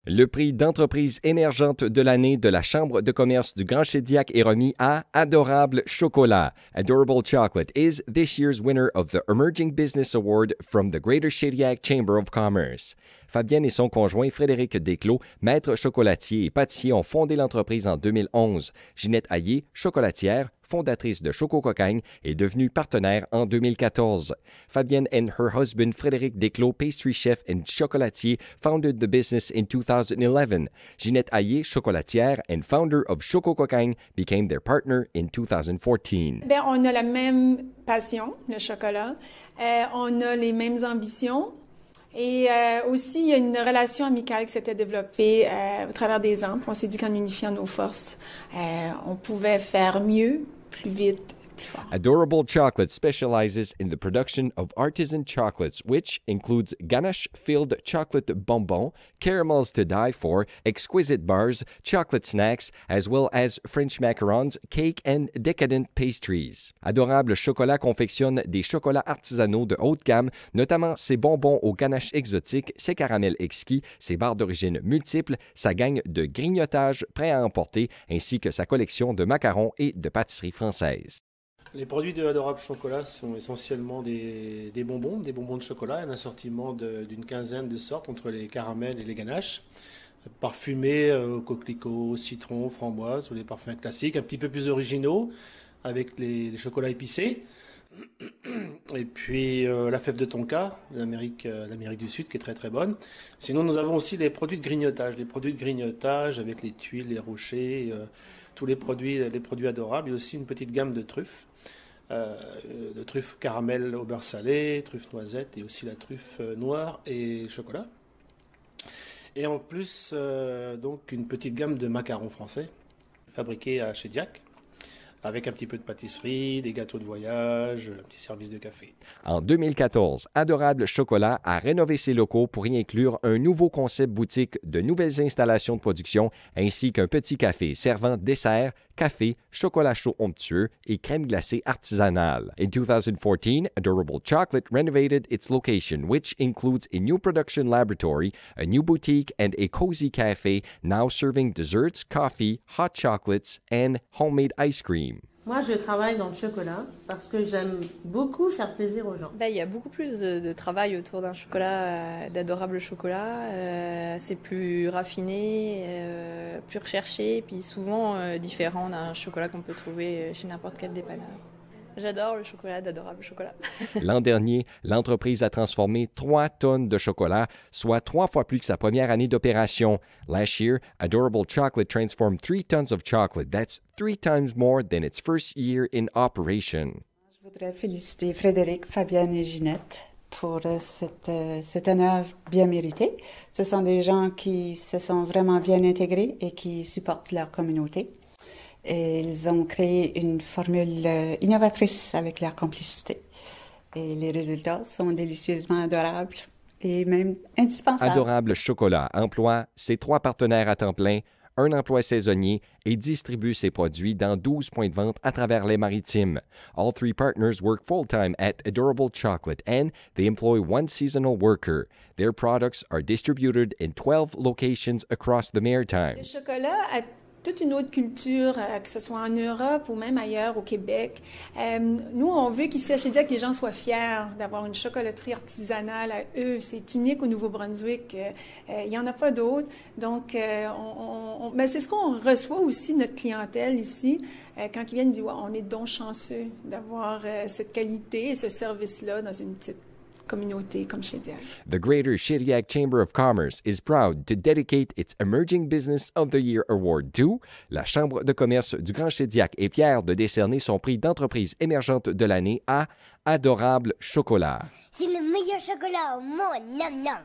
Le prix d'entreprise émergente de l'année de la Chambre de commerce du Grand Shediac est remis à Adorable Chocolat. Adorable Chocolate is this year's winner of the Emerging Business Award from the Greater Shediac Chamber of Commerce. Fabienne et son conjoint Frédéric Desclos, maître chocolatier et pâtissier, ont fondé l'entreprise en 2011. Ginette Hayé, chocolatière, fondatrice de Choco Cocagne, est devenue partenaire en 2014. Fabienne and her husband Frédéric Desclos, pastry chef and chocolatier, founded the business in 2011. Ginette Hayé, chocolatière and founder of Choco Cocagne, became their partner in 2014. Bien, on a la même passion, le chocolat. On a les mêmes ambitions. Et aussi, il y a une relation amicale qui s'était développée au travers des ans. On s'est dit qu'en unifiant nos forces, on pouvait faire mieux, plus vite, plus fort. Adorable Chocolate specializes in the production of artisan chocolates, which includes ganache-filled chocolate bonbons, caramels to die for, exquisite bars, chocolate snacks, as well as French macarons, cake and decadent pastries. Adorable Chocolat confectionne des chocolats artisanaux de haute gamme, notamment ses bonbons aux ganaches exotiques, ses caramels exquis, ses barres d'origine multiples, sa gagne de grignotage prêts à emporter, ainsi que sa collection de macarons et de pâtisseries françaises. Les produits de Adorable Chocolat sont essentiellement des bonbons de chocolat, un assortiment d'une quinzaine de sortes entre les caramels et les ganaches, parfumés au coquelicot, citron, framboise ou les parfums classiques, un petit peu plus originaux avec les chocolats épicés. Et puis la fève de tonka, l'Amérique du Sud qui est très très bonne. Sinon nous avons aussi les produits de grignotage avec les tuiles, les rochers, tous les produits adorables, et aussi une petite gamme de truffes caramel au beurre salé, truffes noisettes et aussi la truffe noire et chocolat. Et en plus donc une petite gamme de macarons français fabriqués à Shediac, avec un petit peu de pâtisserie, des gâteaux de voyage, un petit service de café. En 2014, Adorable Chocolat a rénové ses locaux pour y inclure un nouveau concept boutique, de nouvelles installations de production, ainsi qu'un petit café servant dessert, café, chocolat chaud onctueux et crème glacée artisanale. In 2014, Adorable Chocolate renovated its location, which includes a new production laboratory, a new boutique, and a cozy cafe, now serving desserts, coffee, hot chocolates, and homemade ice cream. Moi, je travaille dans le chocolat parce que j'aime beaucoup faire plaisir aux gens. Il y a beaucoup plus de travail autour d'un chocolat, d'Adorable Chocolat. C'est plus raffiné, plus recherché, puis souvent différent d'un chocolat qu'on peut trouver chez n'importe quel dépanneur. J'adore le chocolat d'Adorable Chocolat. L'an dernier, l'entreprise a transformé 3 tonnes de chocolat, soit 3 fois plus que sa première année d'opération. Last year, Adorable Chocolate transformed 3 tons of chocolate. That's 3 times more than its first year in operation. Je voudrais féliciter Frédéric, Fabienne et Ginette pour cet honneur bien mérité. Ce sont des gens qui se sont vraiment bien intégrés et qui supportent leur communauté. Et ils ont créé une formule innovatrice avec leur complicité. Et les résultats sont délicieusement adorables et même indispensables. Adorable Chocolat emploie ses 3 partenaires à temps plein, un emploi saisonnier et distribue ses produits dans 12 points de vente à travers les Maritimes. All 3 partners work full-time at Adorable Chocolate and they employ 1 seasonal worker. Their products are distributed in 12 locations across the Maritimes. Le chocolat a toute une autre culture, que ce soit en Europe ou même ailleurs au Québec. Nous, on veut qu'ici à Shediac, les gens soient fiers d'avoir une chocolaterie artisanale à eux. C'est unique au Nouveau-Brunswick. Il n'y en a pas d'autres. Donc, ben, c'est ce qu'on reçoit aussi, notre clientèle ici. Quand ils viennent, ils disent ouais, on est donc chanceux d'avoir cette qualité et ce service-là dans une petite communauté comme Shediac. The Greater Shediac Chamber of Commerce is proud to dedicate its Emerging Business of the Year Award to la Chambre de commerce du Grand Shediac est fière de décerner son prix d'entreprise émergente de l'année à Adorable Chocolat. C'est le meilleur chocolat au monde, nam nam.